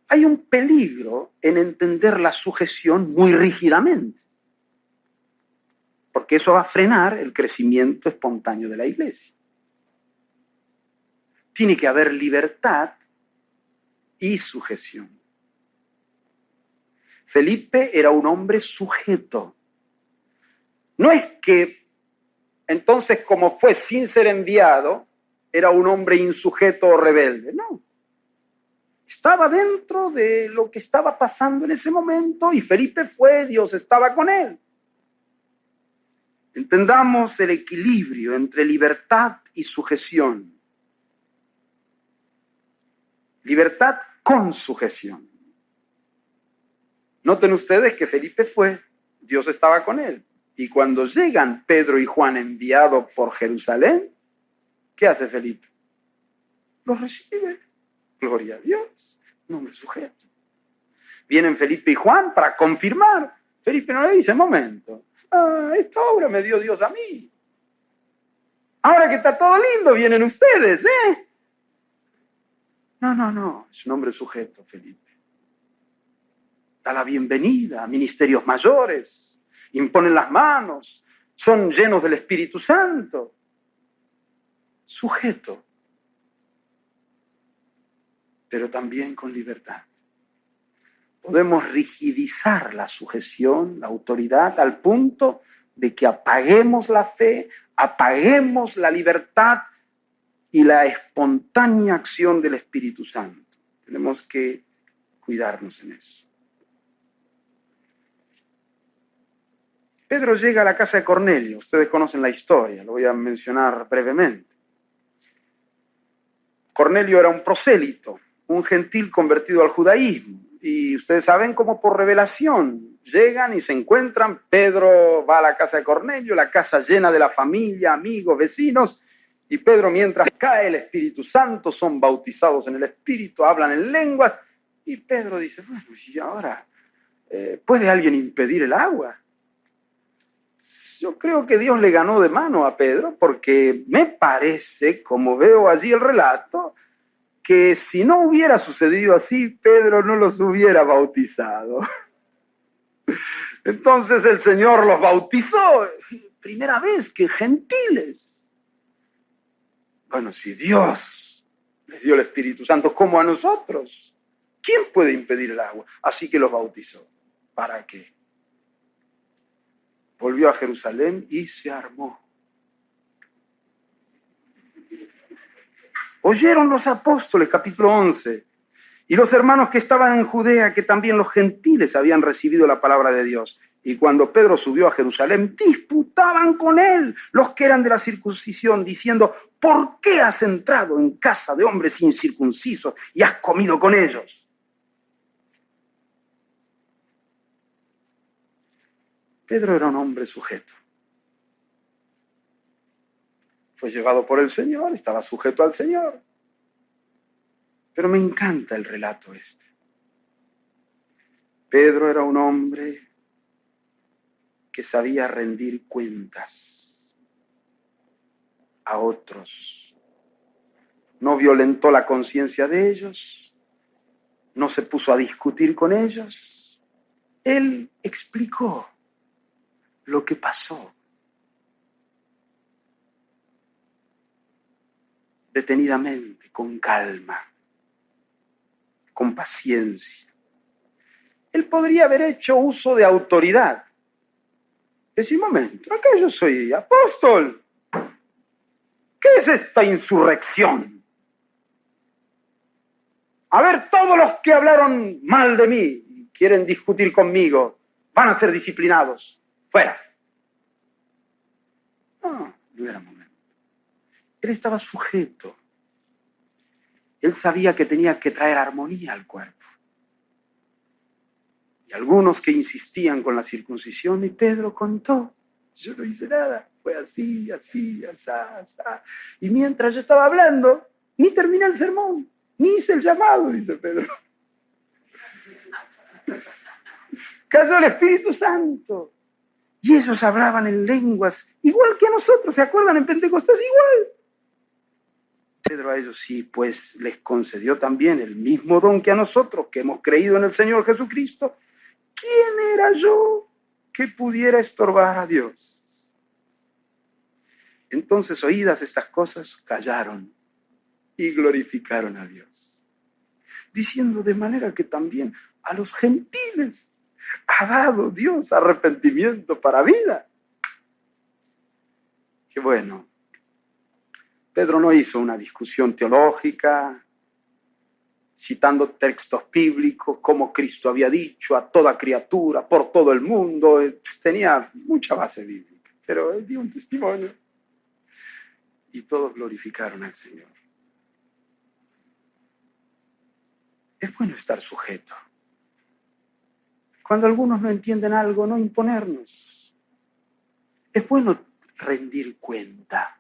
Hay un peligro en entender la sujeción muy rígidamente, porque eso va a frenar el crecimiento espontáneo de la iglesia. Tiene que haber libertad y sujeción. Felipe era un hombre sujeto. No es que entonces, como fue sin ser enviado, era un hombre insujeto o rebelde. No. Estaba dentro de lo que estaba pasando en ese momento y Felipe fue, Dios estaba con él. Entendamos el equilibrio entre libertad y sujeción. Libertad con sujeción. Noten ustedes que Felipe fue, Dios estaba con él. Y cuando llegan Pedro y Juan enviados por Jerusalén, ¿qué hace Felipe? Los recibe. Gloria a Dios. No me sujeto. Vienen Felipe y Juan para confirmar. Felipe no le dice, momento, esta obra me dio Dios a mí. Ahora que está todo lindo, vienen ustedes, ¿eh? No, es un hombre sujeto, Felipe. Da la bienvenida a ministerios mayores, imponen las manos, son llenos del Espíritu Santo. Sujeto, pero también con libertad. Podemos rigidizar la sujeción, la autoridad, al punto de que apaguemos la fe, apaguemos la libertad y la espontánea acción del Espíritu Santo. Tenemos que cuidarnos en eso. Pedro llega a la casa de Cornelio. Ustedes conocen la historia, lo voy a mencionar brevemente. Cornelio era un prosélito, un gentil convertido al judaísmo. Y ustedes saben cómo por revelación llegan y se encuentran. Pedro va a la casa de Cornelio, la casa llena de la familia, amigos, vecinos. Y Pedro, mientras cae el Espíritu Santo, son bautizados en el Espíritu, hablan en lenguas. Y Pedro dice, bueno, ¿y ahora puede alguien impedir el agua? Yo creo que Dios le ganó de mano a Pedro, porque me parece, como veo allí el relato, que si no hubiera sucedido así, Pedro no los hubiera bautizado. Entonces el Señor los bautizó, primera vez que gentiles. Bueno, si Dios les dio el Espíritu Santo como a nosotros, ¿quién puede impedir el agua? Así que los bautizó. ¿Para qué? Volvió a Jerusalén y se armó. Oyeron los apóstoles, capítulo 11, y los hermanos que estaban en Judea, que también los gentiles habían recibido la palabra de Dios. Y cuando Pedro subió a Jerusalén, disputaban con él los que eran de la circuncisión, diciendo, ¿por qué has entrado en casa de hombres incircuncisos y has comido con ellos? Pedro era un hombre sujeto. Fue llevado por el Señor, estaba sujeto al Señor. Pero me encanta el relato este. Pedro era un hombre que sabía rendir cuentas a otros. No violentó la conciencia de ellos, no se puso a discutir con ellos. Él explicó lo que pasó. Detenidamente, con calma, con paciencia. Él podría haber hecho uso de autoridad. Decir, momento, acá yo soy apóstol. ¿Qué es esta insurrección? A ver, todos los que hablaron mal de mí y quieren discutir conmigo, van a ser disciplinados. Fuera. No era momento. Él estaba sujeto. Él sabía que tenía que traer armonía al cuerpo. Y algunos que insistían con la circuncisión, y Pedro contó, yo no hice nada. fue así, así, asá, asá. Y mientras yo estaba hablando, ni terminé el sermón, ni hice el llamado, dice Pedro. Cayó el Espíritu Santo. Y ellos hablaban en lenguas, igual que a nosotros, ¿se acuerdan? En Pentecostés igual. Pedro a ellos sí, pues les concedió también el mismo don que a nosotros, que hemos creído en el Señor Jesucristo. ¿Quién era yo que pudiera estorbar a Dios? Entonces, oídas estas cosas, callaron y glorificaron a Dios, diciendo de manera que también a los gentiles ha dado Dios arrepentimiento para vida. Qué bueno. Pedro no hizo una discusión teológica, citando textos bíblicos, como Cristo había dicho a toda criatura, por todo el mundo. Tenía mucha base bíblica, pero él dio un testimonio. Y todos glorificaron al Señor. Es bueno estar sujeto. Cuando algunos no entienden algo, no imponernos. Es bueno rendir cuenta,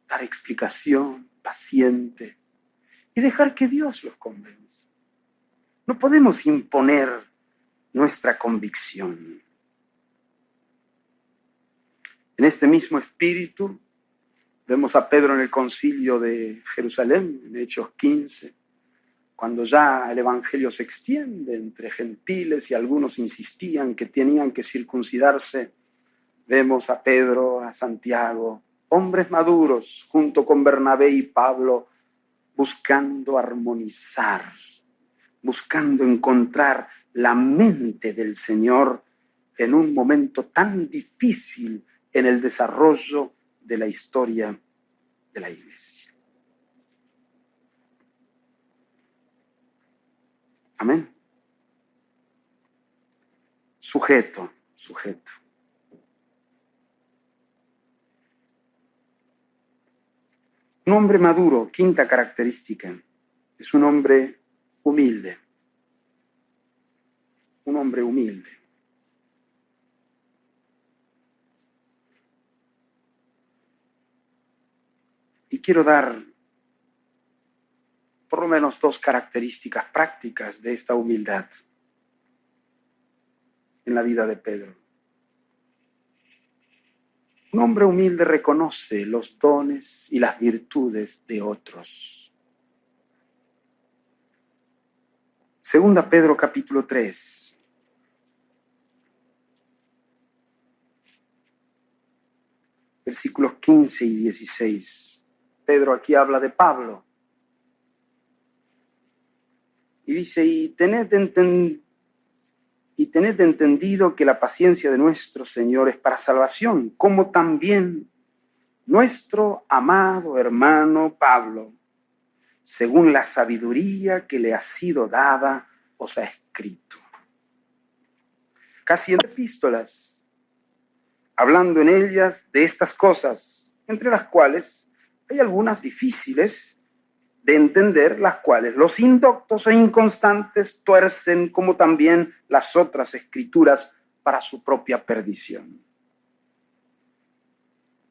dar explicación, paciente, y dejar que Dios los convenza. No podemos imponer nuestra convicción. En este mismo espíritu vemos a Pedro en el concilio de Jerusalén, en Hechos 15, cuando ya el evangelio se extiende entre gentiles y algunos insistían que tenían que circuncidarse. Vemos a Pedro, a Santiago, hombres maduros, junto con Bernabé y Pablo, buscando armonizar, buscando encontrar la mente del Señor en un momento tan difícil en el desarrollo de la historia de la Iglesia. Amén. Sujeto. Un hombre maduro, quinta característica, es un hombre humilde. Un hombre humilde. Y quiero dar por lo menos dos características prácticas de esta humildad en la vida de Pedro. Un hombre humilde reconoce los dones y las virtudes de otros. Segunda Pedro capítulo 3. Versículos 15 y 16. Pedro aquí habla de Pablo. Y dice, y tened entendido que la paciencia de nuestro Señor es para salvación, como también nuestro amado hermano Pablo, según la sabiduría que le ha sido dada, os ha escrito. Casi en epístolas, hablando en ellas de estas cosas, entre las cuales hay algunas difíciles de entender, las cuales los indoctos e inconstantes tuercen, como también las otras escrituras, para su propia perdición.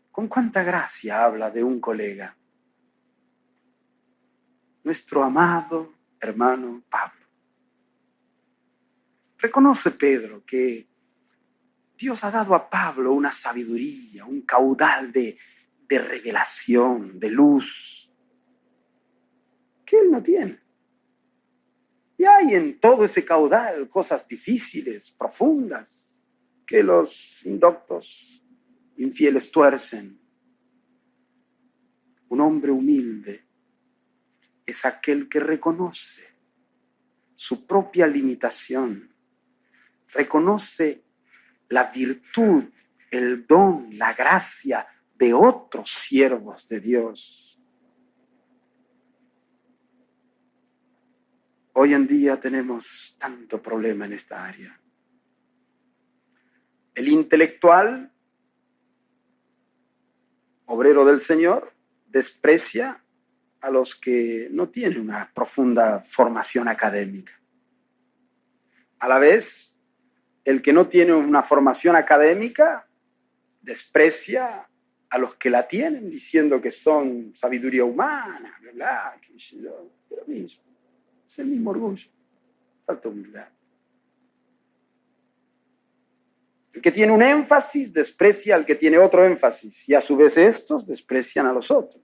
¿Con cuánta gracia habla de un colega? Nuestro amado hermano Pablo. Reconoce Pedro que Dios ha dado a Pablo una sabiduría, un caudal de revelación, de luz, que él no tiene. Y hay en todo ese caudal cosas difíciles, profundas, que los indoctos, infieles tuercen. Un hombre humilde es aquel que reconoce su propia limitación, reconoce la virtud, el don, la gracia de otros siervos de Dios. Hoy en día tenemos tanto problema en esta área. El intelectual, obrero del Señor, desprecia a los que no tienen una profunda formación académica. A la vez, el que no tiene una formación académica desprecia a los que la tienen diciendo que son sabiduría humana, ¿verdad? Lo mismo, es el mismo orgullo, falta humildad. El que tiene un énfasis desprecia al que tiene otro énfasis y a su vez estos desprecian a los otros.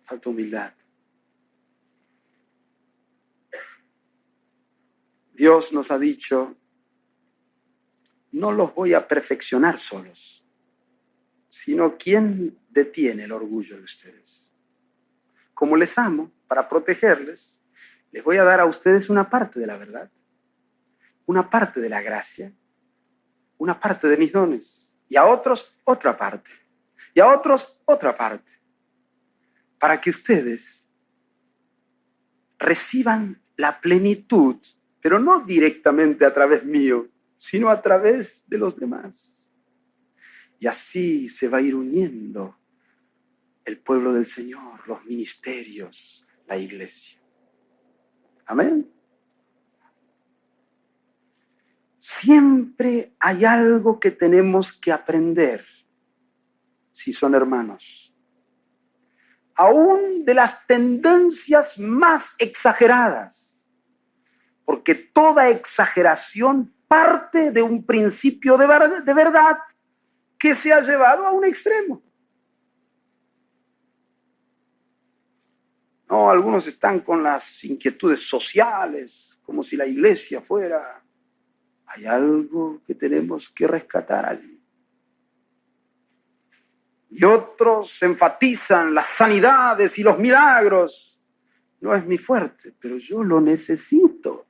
Falta humildad. Dios nos ha dicho, no los voy a perfeccionar solos, sino ¿quién detiene el orgullo de ustedes? Como les amo, para protegerles, les voy a dar a ustedes una parte de la verdad, una parte de la gracia, una parte de mis dones, y a otros otra parte, y a otros otra parte, para que ustedes reciban la plenitud, pero no directamente a través mío, sino a través de los demás. Y así se va a ir uniendo el pueblo del Señor, los ministerios, la iglesia. Amén. Siempre hay algo que tenemos que aprender, si son hermanos. Aún de las tendencias más exageradas, porque toda exageración parte de un principio de verdad que se ha llevado a un extremo. No, algunos están con las inquietudes sociales, como si la iglesia fuera. Hay algo que tenemos que rescatar allí. Y otros enfatizan las sanidades y los milagros. No es mi fuerte, pero yo lo necesito.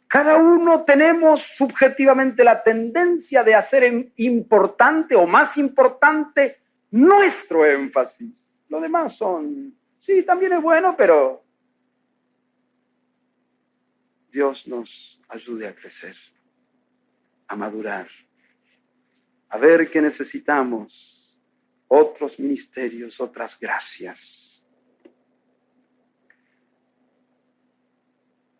Cada uno tenemos subjetivamente la tendencia de hacer importante o más importante nuestro énfasis. Lo demás son, sí, también es bueno, pero Dios nos ayude a crecer, a madurar, a ver que necesitamos otros ministerios, otras gracias.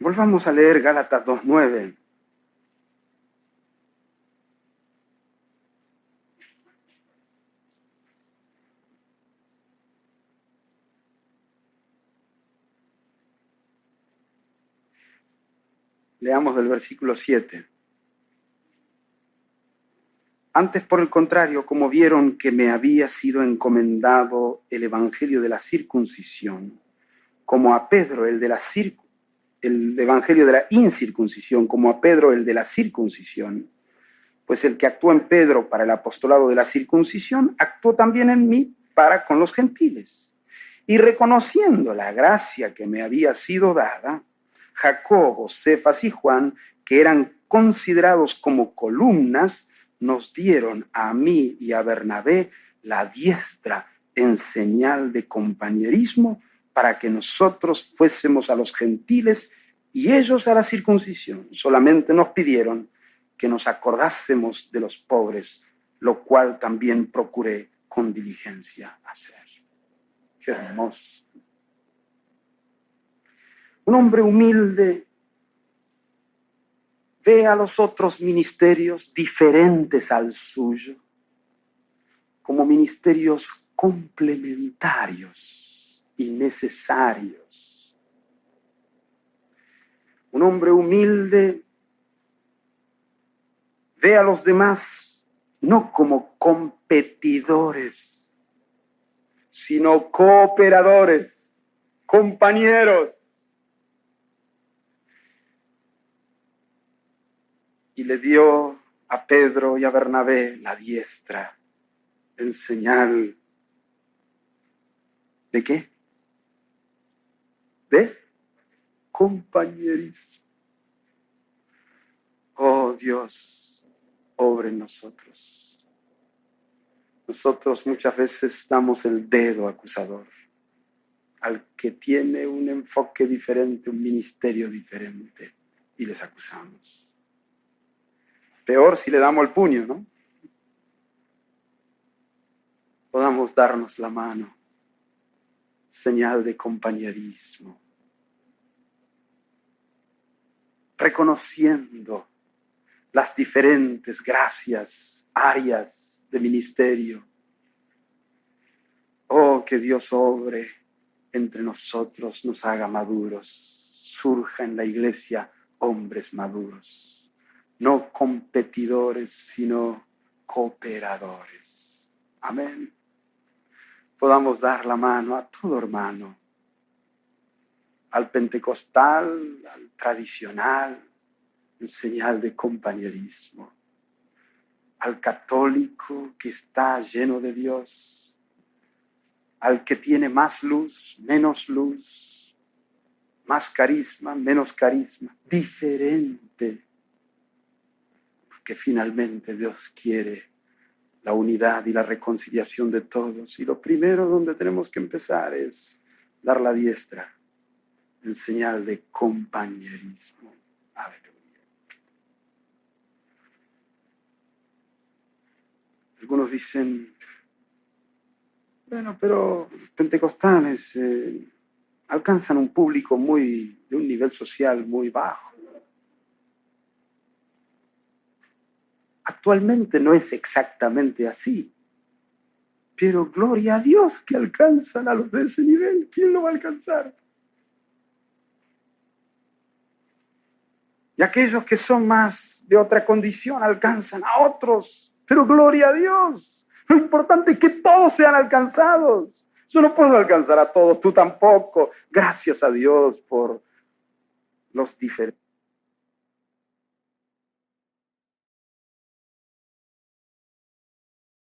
Volvamos a leer Gálatas 2:9. Leamos del versículo 7. Antes, por el contrario, como vieron que me había sido encomendado el evangelio de la circuncisión, como a Pedro el evangelio de la incircuncisión, como a Pedro el de la circuncisión, pues el que actuó en Pedro para el apostolado de la circuncisión, actuó también en mí para con los gentiles. Y reconociendo la gracia que me había sido dada, Jacobo, Cefas y Juan, que eran considerados como columnas, nos dieron a mí y a Bernabé la diestra en señal de compañerismo para que nosotros fuésemos a los gentiles y ellos a la circuncisión. Solamente nos pidieron que nos acordásemos de los pobres, lo cual también procuré con diligencia hacer. Qué hermoso. Un hombre humilde ve a los otros ministerios diferentes al suyo como ministerios complementarios y necesarios. Un hombre humilde ve a los demás no como competidores, sino cooperadores, compañeros. Y le dio a Pedro y a Bernabé la diestra en señal ¿de qué? De compañerismo. Oh Dios, obra en nosotros. Nosotros muchas veces damos el dedo acusador al que tiene un enfoque diferente, un ministerio diferente, y les acusamos. Peor si le damos el puño, ¿no? Podamos darnos la mano, señal de compañerismo. reconociendo las diferentes gracias, áreas de ministerio. Oh, que Dios obre entre nosotros, nos haga maduros, surja en la iglesia hombres maduros, no competidores, sino cooperadores. Amén. Podamos dar la mano a todo hermano, al pentecostal, al tradicional, en señal de compañerismo, al católico que está lleno de Dios, al que tiene más luz, menos luz, más carisma, menos carisma, diferente, porque finalmente Dios quiere la unidad y la reconciliación de todos. Y lo primero donde tenemos que empezar es dar la diestra en señal de compañerismo. Aleluya. Algunos dicen, bueno, pero los pentecostales alcanzan un público de un nivel social muy bajo. Actualmente no es exactamente así, pero gloria a Dios que alcanzan a los de ese nivel. ¿Quién lo va a alcanzar? Y aquellos que son más de otra condición alcanzan a otros, pero gloria a Dios. Lo importante es que todos sean alcanzados. Yo no puedo alcanzar a todos, tú tampoco. Gracias a Dios por los diferentes.